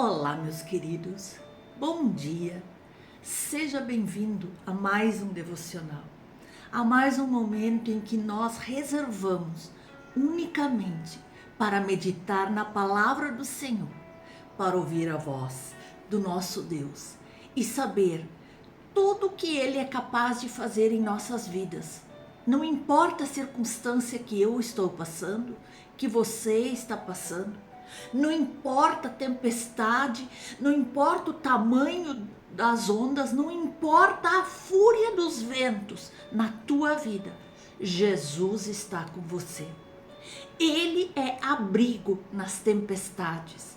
Olá, meus queridos, bom dia, seja bem-vindo a mais um devocional, a mais um momento em que nós reservamos unicamente para meditar na palavra do Senhor, para ouvir a voz do nosso Deus e saber tudo o que Ele é capaz de fazer em nossas vidas. Não importa a circunstância que eu estou passando, que você está passando, não importa a tempestade, não importa o tamanho das ondas, não importa a fúria dos ventos na tua vida, Jesus está com você. Ele é abrigo nas tempestades.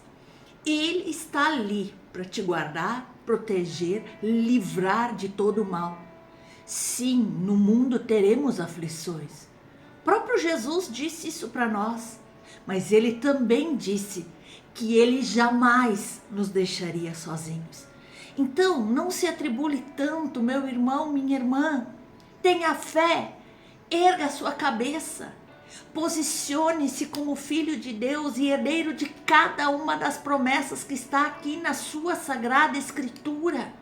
Ele está ali para te guardar, proteger, livrar de todo o mal. Sim, no mundo teremos aflições. O próprio Jesus disse isso para nós. Mas ele também disse que ele jamais nos deixaria sozinhos. Então, não se atribule tanto, meu irmão, minha irmã. Tenha fé, erga a sua cabeça. Posicione-se como filho de Deus e herdeiro de cada uma das promessas que está aqui na sua sagrada escritura.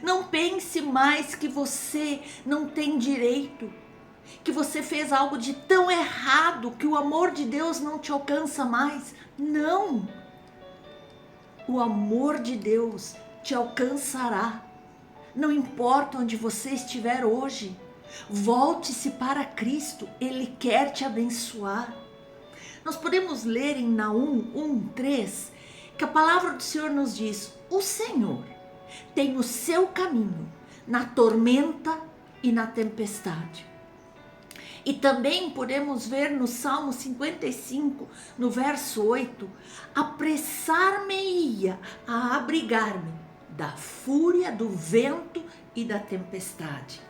Não pense mais que você não tem direito, que você fez algo de tão errado que o amor de Deus não te alcança mais. Não! O amor de Deus te alcançará. Não importa onde você estiver hoje, volte-se para Cristo, Ele quer te abençoar. Nós podemos ler em Naum 1:3 que a palavra do Senhor nos diz: o Senhor tem o seu caminho na tormenta e na tempestade. E também podemos ver no Salmo 55, no verso 8, apressar-me-ia a abrigar-me da fúria do vento e da tempestade.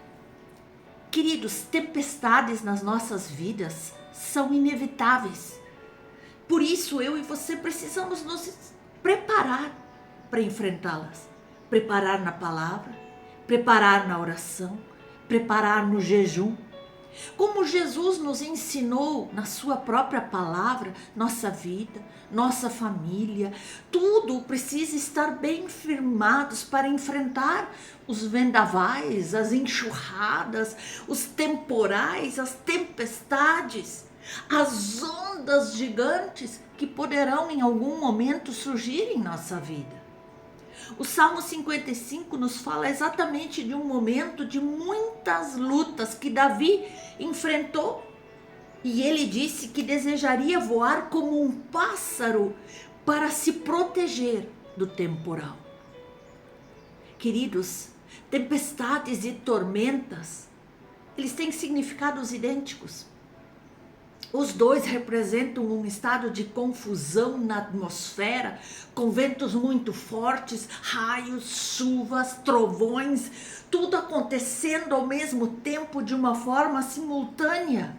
Queridos, tempestades nas nossas vidas são inevitáveis. Por isso eu e você precisamos nos preparar para enfrentá-las. Preparar na palavra, preparar na oração, preparar no jejum. Como Jesus nos ensinou na sua própria palavra, nossa vida, nossa família, tudo precisa estar bem firmados para enfrentar os vendavais, as enxurradas, os temporais, as tempestades, as ondas gigantes que poderão em algum momento surgir em nossa vida. O Salmo 55 nos fala exatamente de um momento de muitas lutas que Davi enfrentou. E ele disse que desejaria voar como um pássaro para se proteger do temporal. Queridos, tempestades e tormentas, eles têm significados idênticos. Os dois representam um estado de confusão na atmosfera, com ventos muito fortes, raios, chuvas, trovões, tudo acontecendo ao mesmo tempo de uma forma simultânea.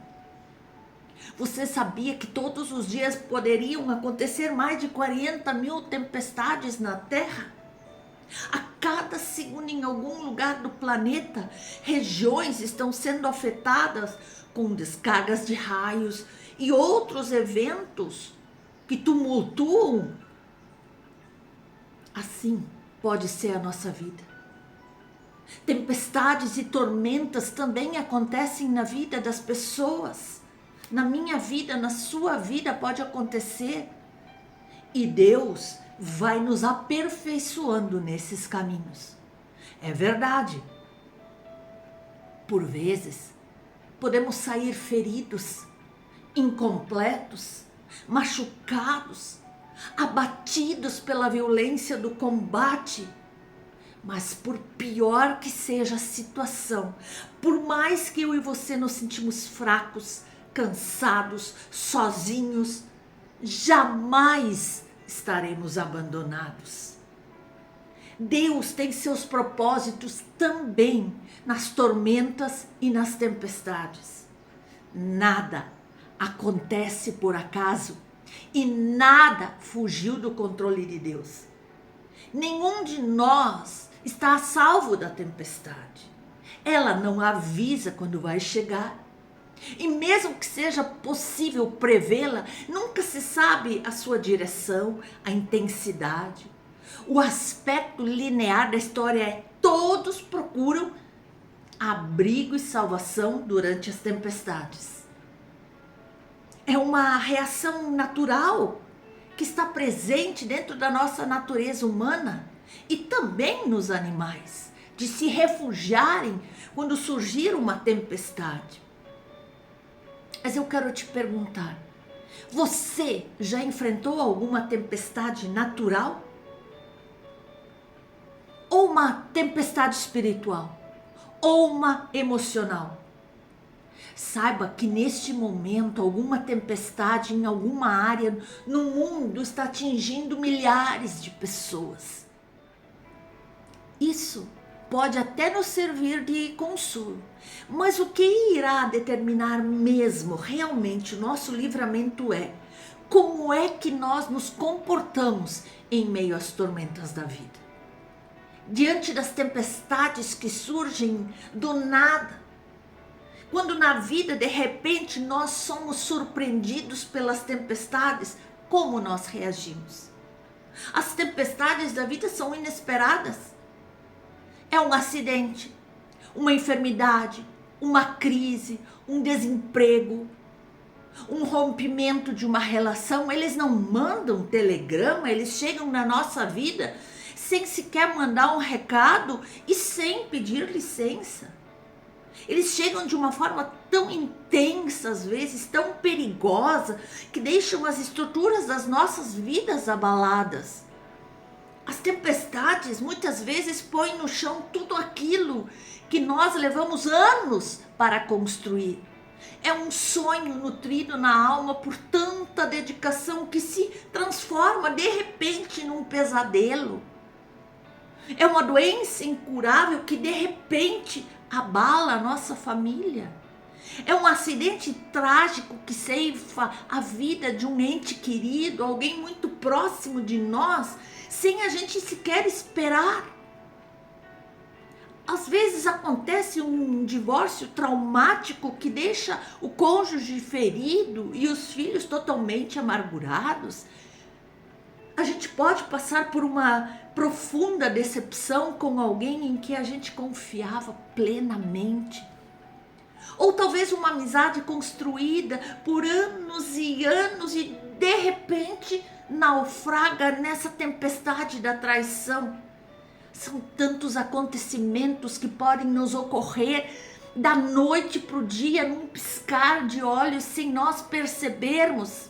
Você sabia que todos os dias poderiam acontecer mais de 40 mil tempestades na Terra? A cada segundo, em algum lugar do planeta, regiões estão sendo afetadas com descargas de raios e outros eventos que tumultuam. Assim pode ser a nossa vida. Tempestades e tormentas também acontecem na vida das pessoas. Na minha vida, na sua vida pode acontecer. E Deus vai nos aperfeiçoando nesses caminhos. É verdade. Por vezes, podemos sair feridos, incompletos, machucados, abatidos pela violência do combate. Mas por pior que seja a situação, por mais que eu e você nos sentimos fracos, cansados, sozinhos, jamais estaremos abandonados. Deus tem seus propósitos também nas tormentas e nas tempestades. Nada acontece por acaso e nada fugiu do controle de Deus. Nenhum de nós está a salvo da tempestade. Ela não avisa quando vai chegar. E mesmo que seja possível prevê-la, nunca se sabe a sua direção, a intensidade. O aspecto linear da história é: todos procuram abrigo e salvação durante as tempestades. É uma reação natural que está presente dentro da nossa natureza humana e também nos animais, de se refugiarem quando surgir uma tempestade. Mas eu quero te perguntar, você já enfrentou alguma tempestade natural? Ou uma tempestade espiritual? Ou uma emocional? Saiba que neste momento alguma tempestade em alguma área no mundo está atingindo milhares de pessoas. Isso pode até nos servir de consolo, mas o que irá determinar mesmo realmente o nosso livramento é como é que nós nos comportamos em meio às tormentas da vida. Diante das tempestades que surgem do nada, quando na vida de repente nós somos surpreendidos pelas tempestades, como nós reagimos? As tempestades da vida são inesperadas. É um acidente, uma enfermidade, uma crise, um desemprego, um rompimento de uma relação. Eles não mandam telegrama, eles chegam na nossa vida sem sequer mandar um recado e sem pedir licença. Eles chegam de uma forma tão intensa, às vezes, tão perigosa, que deixam as estruturas das nossas vidas abaladas. As tempestades muitas vezes põem no chão tudo aquilo que nós levamos anos para construir. É um sonho nutrido na alma por tanta dedicação que se transforma de repente num pesadelo. É uma doença incurável que de repente abala a nossa família. É um acidente trágico que ceifa a vida de um ente querido, alguém muito próximo de nós, sem a gente sequer esperar. Às vezes acontece um divórcio traumático que deixa o cônjuge ferido e os filhos totalmente amargurados. A gente pode passar por uma profunda decepção com alguém em que a gente confiava plenamente. Ou talvez uma amizade construída por anos e anos e de repente naufraga nessa tempestade da traição. São tantos acontecimentos que podem nos ocorrer da noite para o dia, num piscar de olhos, sem nós percebermos.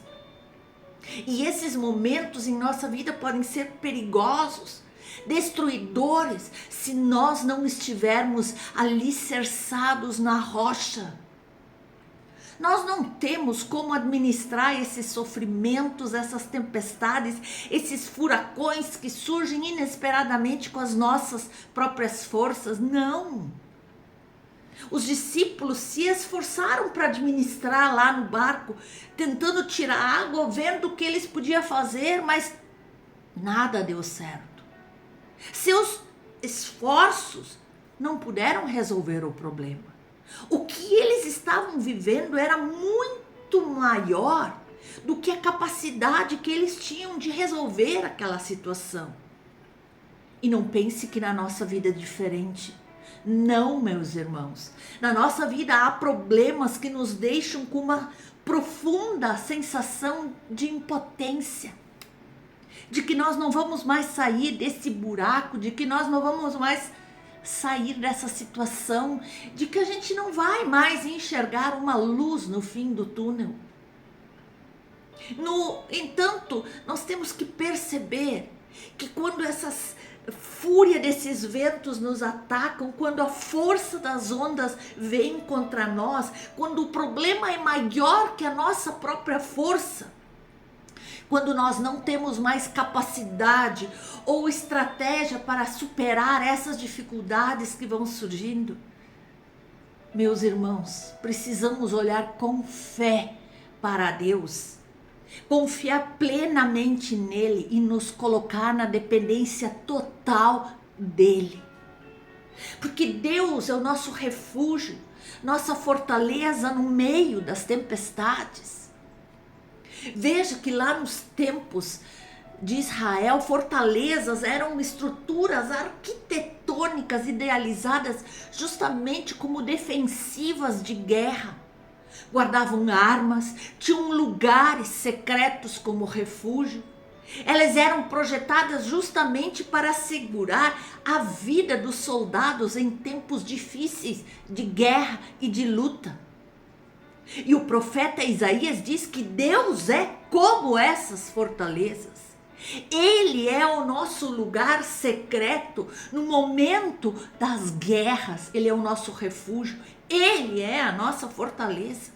E esses momentos em nossa vida podem ser perigosos, destruidores, se nós não estivermos alicerçados na rocha. Nós não temos como administrar esses sofrimentos, essas tempestades, esses furacões que surgem inesperadamente com as nossas próprias forças. Não! Os discípulos se esforçaram para administrar lá no barco, tentando tirar água, vendo o que eles podiam fazer, mas nada deu certo. Seus esforços não puderam resolver o problema. O que eles estavam vivendo era muito maior do que a capacidade que eles tinham de resolver aquela situação. E não pense que na nossa vida é diferente. Não, meus irmãos. Na nossa vida há problemas que nos deixam com uma profunda sensação de impotência, de que nós não vamos mais sair desse buraco, de que nós não vamos mais sair dessa situação, de que a gente não vai mais enxergar uma luz no fim do túnel. No entanto, nós temos que perceber que quando essas fúria desses ventos nos atacam, quando a força das ondas vem contra nós, quando o problema é maior que a nossa própria força, quando nós não temos mais capacidade ou estratégia para superar essas dificuldades que vão surgindo, meus irmãos, precisamos olhar com fé para Deus, confiar plenamente nele e nos colocar na dependência total dele. Porque Deus é o nosso refúgio, nossa fortaleza no meio das tempestades. Veja que lá nos tempos de Israel, fortalezas eram estruturas arquitetônicas idealizadas justamente como defensivas de guerra. Guardavam armas, tinham lugares secretos como refúgio. Elas eram projetadas justamente para assegurar a vida dos soldados em tempos difíceis de guerra e de luta. E o profeta Isaías diz que Deus é como essas fortalezas. Ele é o nosso lugar secreto no momento das guerras. Ele é o nosso refúgio. Ele é a nossa fortaleza.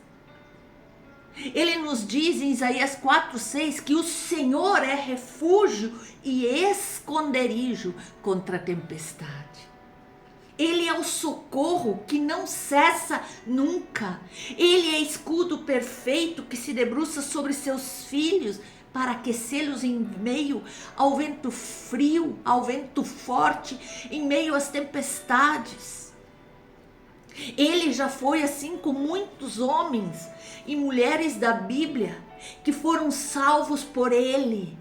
Ele nos diz em Isaías 4:6 que o Senhor é refúgio e esconderijo contra a tempestade. Ele é o socorro que não cessa nunca. Ele é escudo perfeito que se debruça sobre seus filhos para aquecê-los em meio ao vento frio, ao vento forte, em meio às tempestades. Ele já foi assim com muitos homens e mulheres da Bíblia que foram salvos por ele,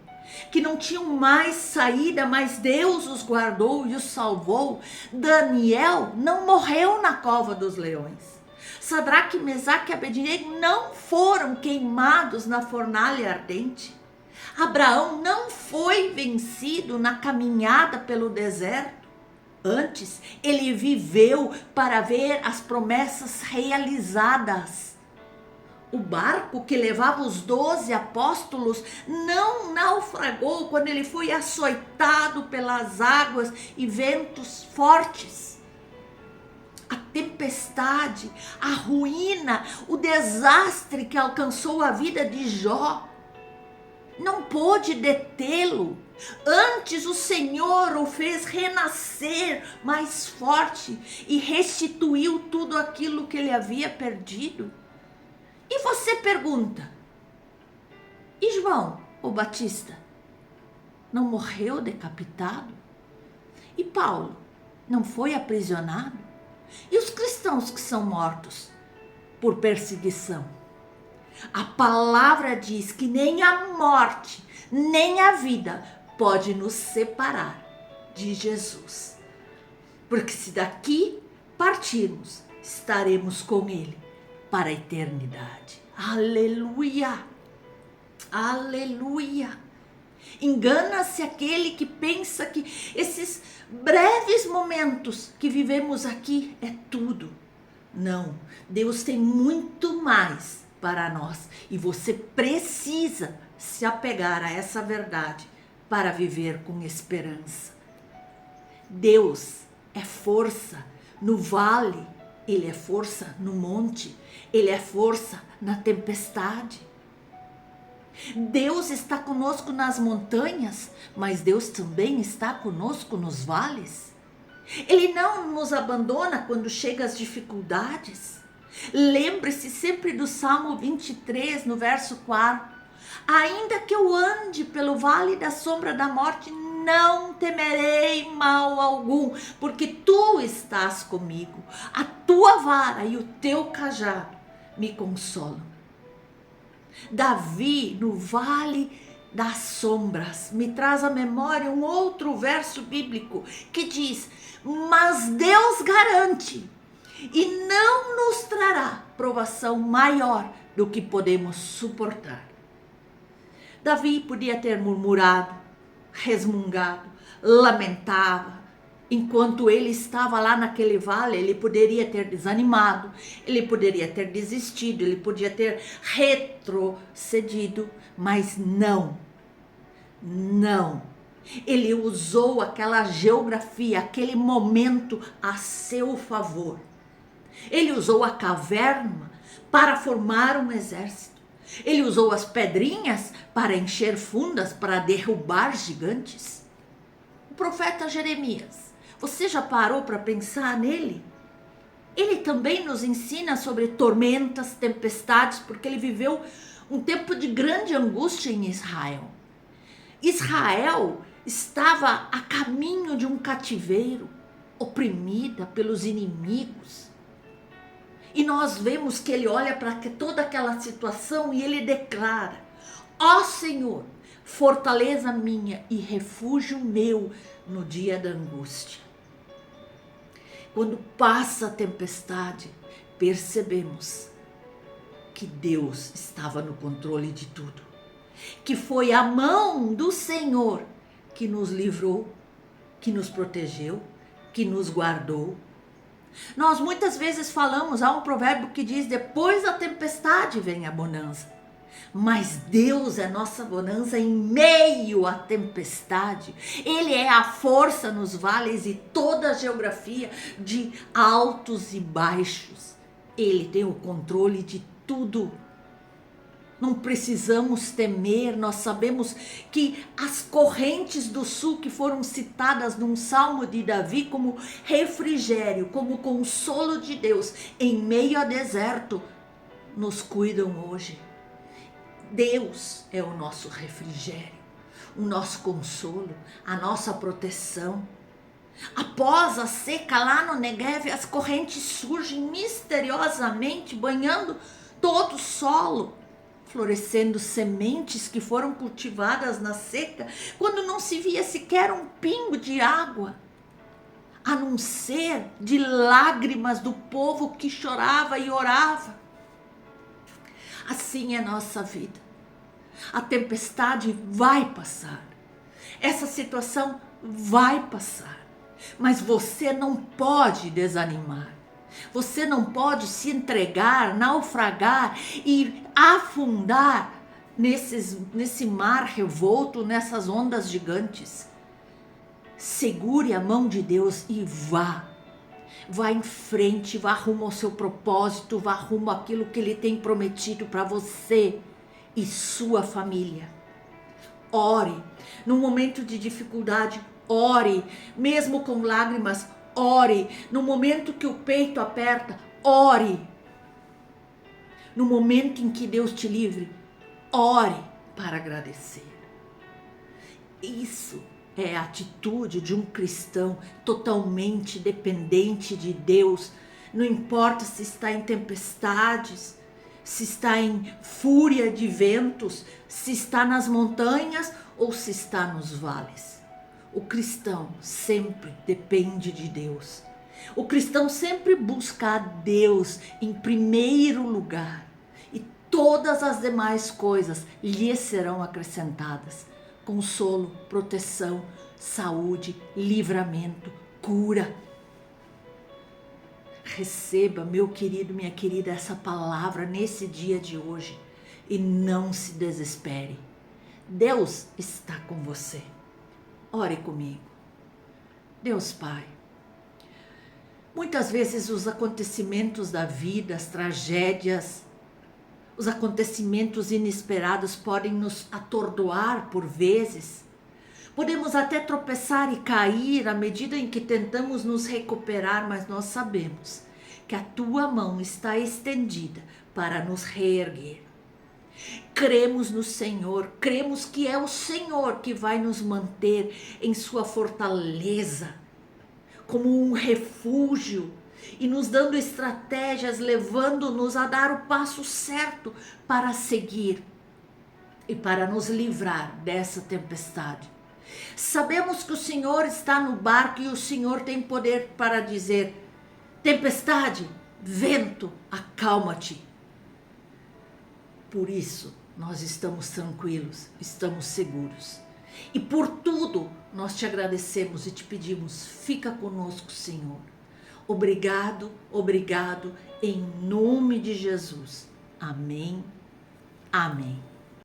que não tinham mais saída, mas Deus os guardou e os salvou. Daniel não morreu na cova dos leões. Sadraque, Mesaque e Abednego não foram queimados na fornalha ardente. Abraão não foi vencido na caminhada pelo deserto. Antes, ele viveu para ver as promessas realizadas. O barco que levava os 12 apóstolos não naufragou quando ele foi açoitado pelas águas e ventos fortes. A tempestade, a ruína, o desastre que alcançou a vida de Jó não pôde detê-lo. Antes o Senhor o fez renascer mais forte e restituiu tudo aquilo que ele havia perdido. E você pergunta, e João, o Batista, não morreu decapitado? E Paulo não foi aprisionado? E os cristãos que são mortos por perseguição? A palavra diz que nem a morte, nem a vida pode nos separar de Jesus. Porque se daqui partirmos, estaremos com Ele para a eternidade. Aleluia! Aleluia! Engana-se aquele que pensa que esses breves momentos que vivemos aqui é tudo. Não, Deus tem muito mais para nós e você precisa se apegar a essa verdade para viver com esperança. Deus é força no vale, Ele é força no monte, Ele é força na tempestade. Deus está conosco nas montanhas, mas Deus também está conosco nos vales. Ele não nos abandona quando chegam as dificuldades. Lembre-se sempre do Salmo 23, no verso 4. Ainda que eu ande pelo vale da sombra da morte, não temerei mal algum, porque tu estás comigo. A tua vara e o teu cajado me consolam. Davi, no vale das sombras, me traz à memória um outro verso bíblico que diz: mas Deus garante e não nos trará provação maior do que podemos suportar. Davi podia ter murmurado, resmungado, lamentava. Enquanto ele estava lá naquele vale, ele poderia ter desanimado, ele poderia ter desistido, ele podia ter retrocedido, mas não. Ele usou aquela geografia, aquele momento a seu favor. Ele usou a caverna para formar um exército. Ele usou as pedrinhas para encher fundas, para derrubar gigantes. O profeta Jeremias, você já parou para pensar nele? Ele também nos ensina sobre tormentas, tempestades, porque ele viveu um tempo de grande angústia em Israel. Israel estava a caminho de um cativeiro, oprimida pelos inimigos. E nós vemos que ele olha para toda aquela situação e ele declara: ó Senhor, fortaleza minha e refúgio meu no dia da angústia. Quando passa a tempestade, percebemos que Deus estava no controle de tudo, que foi a mão do Senhor que nos livrou, que nos protegeu, que nos guardou. Nós muitas vezes falamos, há um provérbio que diz: depois da tempestade vem a bonança. Mas Deus é nossa bonança em meio à tempestade. Ele é a força nos vales e toda a geografia de altos e baixos. Ele tem o controle de tudo. Não precisamos temer, nós sabemos que as correntes do sul que foram citadas num salmo de Davi como refrigério, como consolo de Deus em meio ao deserto, nos cuidam hoje. Deus é o nosso refrigério, o nosso consolo, a nossa proteção. Após a seca lá no Negev, as correntes surgem misteriosamente, banhando todo o solo, florescendo sementes que foram cultivadas na seca, quando não se via sequer um pingo de água, a não ser de lágrimas do povo que chorava e orava. Assim é a nossa vida. A tempestade vai passar, essa situação vai passar, mas você não pode desanimar, você não pode se entregar, naufragar e afundar nesse mar revolto, nessas ondas gigantes. Segure a mão de Deus e vá em frente, vá rumo ao seu propósito, vá rumo àquilo que Ele tem prometido para você e sua família. Ore, no momento de dificuldade, ore, mesmo com lágrimas, ore, no momento que o peito aperta, ore, no momento em que Deus te livre, ore para agradecer. Isso é a atitude de um cristão totalmente dependente de Deus. Não importa se está em tempestades, se está em fúria de ventos, se está nas montanhas ou se está nos vales. O cristão sempre depende de Deus. O cristão sempre busca a Deus em primeiro lugar. E todas as demais coisas lhe serão acrescentadas. Consolo, proteção, saúde, livramento, cura. Receba, meu querido, minha querida, essa palavra nesse dia de hoje e não se desespere. Deus está com você. Ore comigo. Deus Pai, muitas vezes os acontecimentos da vida, as tragédias, os acontecimentos inesperados podem nos atordoar por vezes. Podemos até tropeçar e cair à medida em que tentamos nos recuperar, mas nós sabemos que a tua mão está estendida para nos reerguer. Cremos no Senhor, cremos que é o Senhor que vai nos manter em sua fortaleza, como um refúgio, e nos dando estratégias, levando-nos a dar o passo certo para seguir e para nos livrar dessa tempestade. Sabemos que o Senhor está no barco e o Senhor tem poder para dizer: tempestade, vento, acalma-te. Por isso nós estamos tranquilos, estamos seguros. E por tudo nós te agradecemos e te pedimos: fica conosco, Senhor. Obrigado, obrigado, em nome de Jesus. Amém, amém.